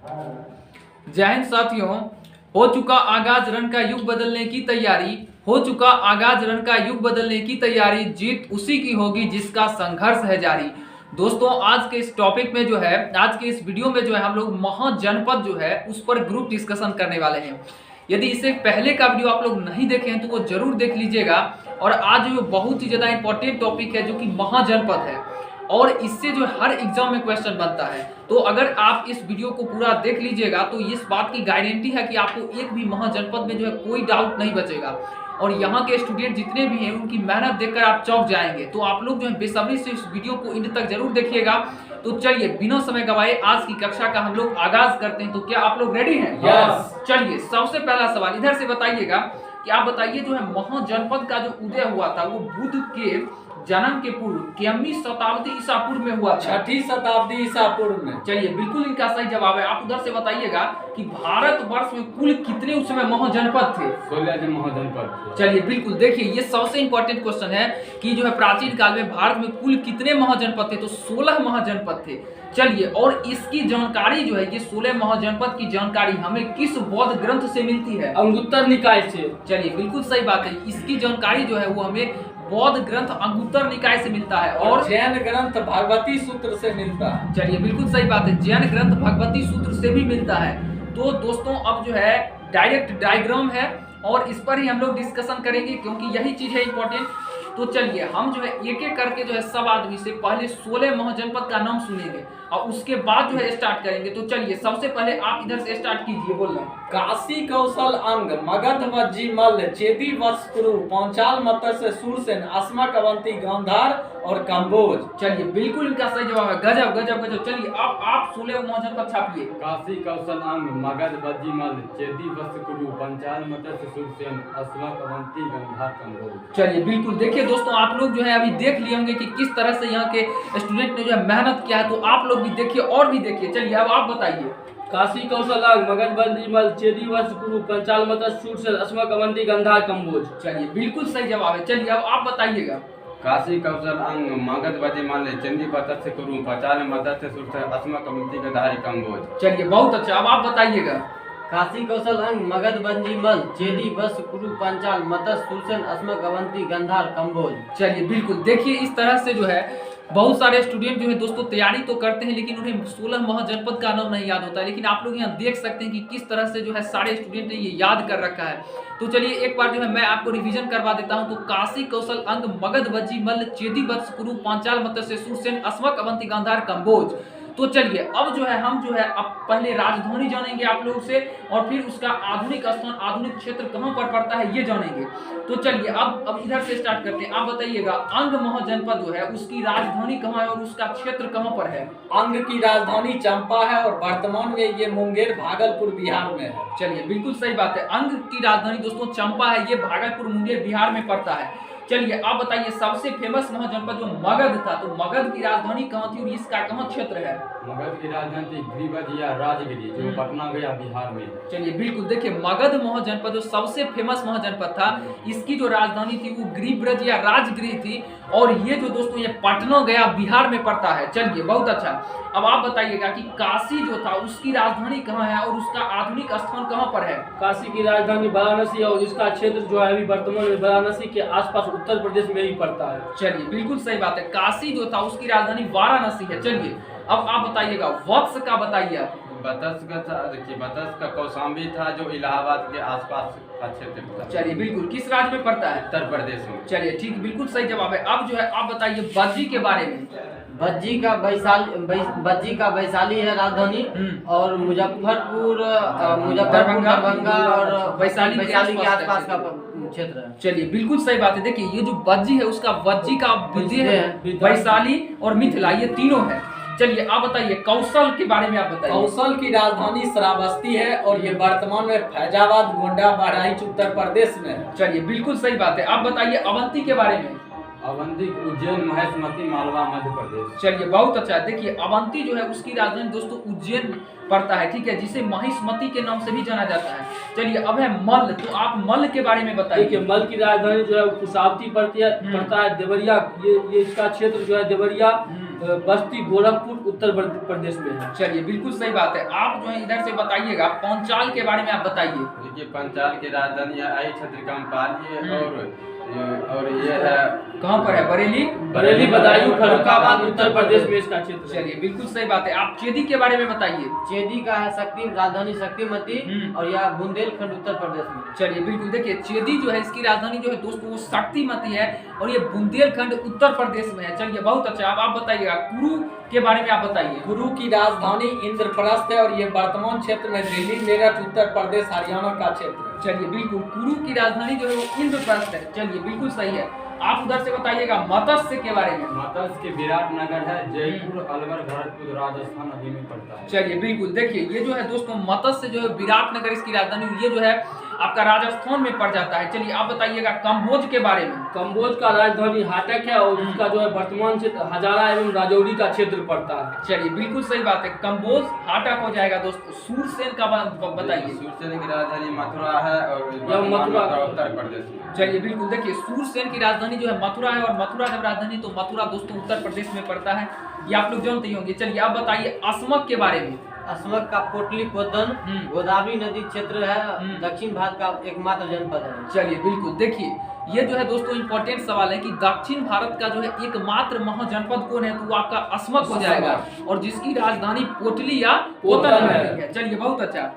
जय हिंद साथियों। हो चुका आगाज रन का युग बदलने की तैयारी, हो चुका आगाज रन का युग बदलने की तैयारी, जीत उसी की होगी जिसका संघर्ष है जारी। दोस्तों आज के इस टॉपिक में जो है, आज के इस वीडियो में जो है हम लोग महाजनपद जो है उस पर ग्रुप डिस्कशन करने वाले हैं। यदि इससे पहले का वीडियो आप लोग नहीं देखे हैं तो वो जरूर देख लीजिएगा। और आज जो बहुत ही ज्यादा इंपॉर्टेंट टॉपिक है जो कि महाजनपद है और इससे जो हर एग्जाम में क्वेश्चन बनता है। तो अगर आप इस वीडियो को पूरा देख लीजिएगा तो इस बात की गारंटी है कि आपको एक भी महाजनपद में जो है कोई डाउट नहीं बचेगा। और यहाँ के स्टूडेंट जितने भी हैं उनकी मेहनत देखकर आप चौंक जाएंगे। तो आप लोग जो है बेसब्री से इस वीडियो को एंड तक जरूर देखिएगा। तो चलिए बिना समय गवाए आज की कक्षा का हम लोग आगाज करते हैं। तो क्या आप लोग रेडी हैं? यस। चलिए सबसे पहला सवाल इधर से बताइएगा कि आप बताइए जो है महाजनपद का जो उदय हुआ था वो बुद्ध के जन्म के पूर्व कितनी शताब्दी ईसा पूर्व में हुआ था? 6ठी शताब्दी ईसा पूर्व में। चलिए बिल्कुल इनका सही जवाब है। आप उधर से बताइएगा कि भारतवर्ष में कुल कितने उस समय महाजनपद थे? 16 महाजनपद थे। चलिए बिल्कुल देखिए ये सबसे इंपॉर्टेंट क्वेश्चन है कि जो है प्राचीन काल में भारत में कुल कितने महाजनपद थे? तो 16 महाजनपद थे। चलिए और इसकी जानकारी जो है ये 16 महाजनपद की जानकारी हमें किस बौद्ध ग्रंथ से मिलती है? अंगुत्तर निकाय से। चलिए बिल्कुल सही बात है। इसकी जानकारी जो है वो हमें बौद्ध ग्रंथ अंगुत्तर निकाय से मिलता है और जैन ग्रंथ भगवती सूत्र से मिलता है। चलिए बिल्कुल सही बात है, जैन ग्रंथ भगवती सूत्र से भी मिलता है। तो दोस्तों अब जो है डायरेक्ट डायग्राम है और इस पर ही हम लोग डिस्कशन करेंगे क्योंकि यही चीज है इंपॉर्टेंट। तो चलिए हम जो है एक एक करके जो है सब आदमी से पहले 16 महाजनपद का नाम सुनेंगे और उसके बाद जो है स्टार्ट करेंगे। तो चलिए सबसे पहले आप इधर से स्टार्ट कीजिए। बोल रहे हैं काशी कौशल अंग मगध वज्जी मल्ल चेदी वत्सकुरु पांचाल मत्स्य शूरसेन अस्मक अवंती गांधार और कंबोज। चलिए बिल्कुल इनका सही जवाब है। गजब गजब गजब। चलिए अब आप 16 महाजनपद छापिए। काशी कौशल अंग मगध वज्जी मल्ल चेदी वत्सकुरु पांचाल मत्स्य शूरसेन अस्मक अवंती गांधार कंबोज। चलिए बिल्कुल देखिए दोस्तों आप लोग जो है अभी देख लिए होंगे कि किस तरह से यहाँ के स्टूडेंट ने जो है मेहनत किया है। तो आप लोग भी देखिए और भी देखिए। चलिए अब आप बताइए। काशी कौशल अंग मगध वज्जी मल्ल चेदी वत्सकुरु पांचाल मत्स्य शूरसेन अस्मक अवंती गांधार कंबोज। चलिए बिल्कुल सही जवाब है। चलिए अब आप बताइएगा। काशी कौशल अंग मगध वज्जी मल्ल चेदी वत्स्य कुरु पांचाल मत्स्य शूरसेन अस्मक अवंती गांधार कंबोज। चलिए बहुत अच्छा। अब आप बताइएगा। काशी कौशल अंग मगध वज्जी मल्ल चेदी वत्स कुरु पांचाल मत्स्य शूरसेन अस्मक अवंती गांधार कंबोज। चलिए बिल्कुल देखिए इस तरह से जो है बहुत सारे स्टूडेंट जो है दोस्तों तैयारी तो करते हैं लेकिन उन्हें 16 महाजनपद का नाम नहीं याद होता है। लेकिन आप लोग यहाँ देख सकते हैं कि किस तरह से जो है सारे स्टूडेंट ने ये याद कर रखा है। तो चलिए एक बार जो है मैं आपको रिवीजन करवा देता हूँ। तो काशी कौशल अंग मगध वज्जी मल्ल चेदी वत्स कुरु पांचाल मत्स्य शूरसेन अस्मक अवंती गांधार कंबोज। तो चलिए अब जो है हम जो है अब पहले राजधानी जानेंगे आप लोग से और फिर उसका आधुनिक स्थान आधुनिक क्षेत्र कहाँ पर पड़ता है ये जानेंगे। तो चलिए अब इधर से स्टार्ट करते हैं। आप बताइएगा अंग महाजनपद जो है उसकी राजधानी कहाँ है और उसका क्षेत्र कहाँ पर है? अंग की राजधानी चंपा है और वर्तमान में ये मुंगेर भागलपुर बिहार में है। चलिए बिल्कुल सही बात है। अंग की राजधानी दोस्तों चंपा है, ये भागलपुर मुंगेर बिहार में पड़ता है। चलिए आप बताइए सबसे फेमस महाजनपद जो मगध था तो मगध की राजधानी कहाँ थी और इसका कहाँ क्षेत्र है? मगध की राजधानी गिरिवज या राजगिरी जो पटना गया बिहार में। चलिए बिल्कुल देखिए मगध महाजनपद जो सबसे फेमस महाजनपद था इसकी जो राजधानी थी वो गिरिब्रज या राजगिरी थी और ये जो दोस्तों ये पटना गया बिहार में पड़ता है। चलिए बहुत अच्छा। अब आप बताइएगा कि काशी जो था उसकी राजधानी कहाँ है और उसका आधुनिक स्थान कहाँ पर है? काशी की राजधानी वाराणसी और इसका क्षेत्र जो है अभी वर्तमान में वाराणसी के आसपास उत्तर प्रदेश में ही पड़ता है। चलिए बिल्कुल सही बात है। काशी जो था उसकी राजधानी वाराणसी है। चलिए अब आप बताइएगा वत्स का बताइए आप। बतस का था, देखिए बतस का कौशाम्बी था जो इलाहाबाद के आसपास का क्षेत्र था। चलिए बिल्कुल किस राज्य में पड़ता है? उत्तर प्रदेश में। चलिए ठीक बिल्कुल सही जवाब है। अब जो है आप बताइए वज्जी के बारे में। वज्जी का वैशाली है राजधानी और मुजफ्फरपुर दरभंगा और वैशाली के आसपास का क्षेत्र है। चलिए बिल्कुल सही बात है। देखिए ये जो वज्जी है उसका वज्जी का विधि है वैशाली और मिथिला ये तीनों है। चलिए आप बताइए कौशल के बारे में आप बताइए। कौशल की राजधानी श्रावस्ती है और ये वर्तमान में फैजाबाद गोंडा बहराइच उत्तर प्रदेश में है। चलिए बिल्कुल सही बात है। आप बताइए अवंती के बारे में। अवंती उज्जैन महेशमती मालवा मध्य प्रदेश। चलिए बहुत अच्छा। देखिए अवंती जो है उसकी राजधानी दोस्तों उज्जैन पड़ता है, ठीक है, जिसे महिष्मती के नाम से भी जाना जाता है। चलिए अब है मल्ल। तो आप मल्ल के बारे में बताइए। देखिए मल्ल की राजधानी जो है कुशावती पड़ता है देवरिया। ये इसका क्षेत्र जो है देवरिया बस्ती गोरखपुर उत्तर प्रदेश में है। चलिए बिल्कुल सही बात है। आप जो है इधर से बताइएगा पांचाल के बारे में आप बताइए। देखिए पंचाल की राजधानी है आई छत्रकामपाली और ये है कहाँ पर है? बरेली। बरेली, बदायूं, फर्रुखाबाद उत्तर प्रदेश में इसका क्षेत्र है। चलिए बिल्कुल सही बात है। आप चेदी के बारे में बताइए। चेदी का है राजधानी शक्तिमती और यह बुंदेलखंड उत्तर प्रदेश में। चलिए बिल्कुल देखिए चेदी जो है इसकी राजधानी जो है दोस्तों वो शक्तिमती है और ये बुंदेलखंड उत्तर प्रदेश में है। चलिए बहुत अच्छा। अब आप बताइएगा कुरु के बारे में आप बताइए। कुरु की राजधानी इंद्रप्रस्थ है और ये वर्तमान क्षेत्र में दिल्ली, मेरठ, उत्तर प्रदेश, हरियाणा का क्षेत्र है। चलिए बिल्कुल कुरु की राजधानी जो है वो इंद्रप्रस्थ है। चलिए बिल्कुल सही है। आप उधर से बताइएगा मत्स्य के बारे में। मत्स्य के विराटनगर है, जयपुर, अलवर, भरतपुर, राजस्थान आदि में पड़ता है। चलिए बिल्कुल देखिए ये जो है दोस्तों मत्स्य जो है विराटनगर इसकी राजधानी, ये जो है आपका राजस्थान में पड़ जाता है। चलिए आप बताइएगा कम्बोज के बारे में। कम्बोज का राजधानी हाटक है और इसका जो है वर्तमान क्षेत्र हजारा एवं राजौरी का क्षेत्र पड़ता है। चलिए बिल्कुल सही बात है। कम्बोज हाटक हो जाएगा दोस्तों। सूरसेन का बताइए। सूरसेन की राजधानी मथुरा है और मथुरा उत्तर प्रदेश में। चलिए बिल्कुल देखिए सूरसेन की राजधानी जो है मथुरा है और मथुरा जब राजधानी तो मथुरा दोस्तों उत्तर प्रदेश में पड़ता है। ये आप लोग जानते ही होंगे। चलिए आप बताइए असमक के बारे में। असमक का पोटलीपुत्रम गोदावरी नदी क्षेत्र है, दक्षिण भारत का एकमात्र जनपद है। चलिए बिल्कुल देखिए ये जो है दोस्तों इंपॉर्टेंट सवाल है कि दक्षिण भारत का जो है एकमात्र महाजनपद कौन है, तो वो आपका असमक हो जाएगा और जिसकी राजधानी पोटली या पोतन है। चलिए बहुत अच्छा।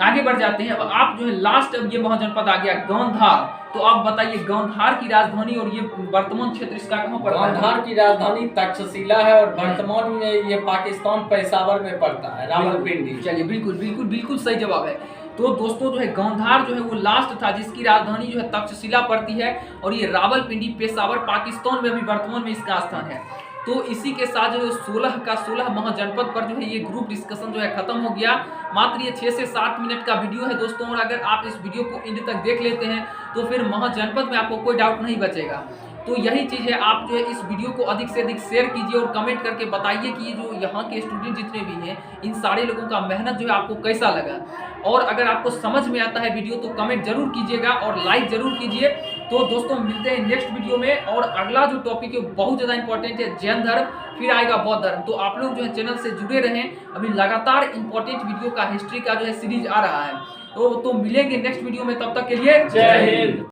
आगे बढ़ जाते हैं। अब आप जो है लास्ट अब ये महाजनपद आ गया गांधार। तो आप बताइए गांधार की राजधानी और ये वर्तमान क्षेत्र इसका कहाँ पड़ता है? गांधार की राजधानी तक्षशिला है और वर्तमान में ये पाकिस्तान पेशावर में पड़ता है, रावलपिंडी। चलिए बिल्कुल बिल्कुल बिल्कुल सही जवाब है। तो दोस्तों जो है गांधार जो है वो लास्ट था जिसकी राजधानी जो है तक्षशिला पड़ती है और ये रावलपिंडी पेशावर पाकिस्तान में अभी वर्तमान में इसका स्थान है। तो इसी के साथ जो है 16 का 16 महाजनपद पर जो है ये ग्रुप डिस्कशन जो है खत्म हो गया। मात्र ये 6 से 7 मिनट का वीडियो है दोस्तों और अगर आप इस वीडियो को एंड तक देख लेते हैं तो फिर महाजनपद में आपको कोई डाउट नहीं बचेगा। तो यही चीज़ है, आप जो है इस वीडियो को अधिक से अधिक शेयर कीजिए और कमेंट करके बताइए कि ये जो यहाँ के स्टूडेंट जितने भी हैं इन सारे लोगों का मेहनत जो है आपको कैसा लगा। और अगर आपको समझ में आता है वीडियो तो कमेंट जरूर कीजिएगा और लाइक जरूर कीजिए। तो दोस्तों मिलते हैं नेक्स्ट वीडियो में और अगला जो टॉपिक है बहुत ज़्यादा इंपॉर्टेंट है, जैन धर्म, फिर आएगा बौद्ध धर्म। तो आप लोग जो है चैनल से जुड़े रहें, अभी लगातार इंपॉर्टेंट वीडियो का हिस्ट्री का जो है सीरीज आ रहा है। तो मिलेंगे नेक्स्ट वीडियो में, तब तक के लिए जय हिंद।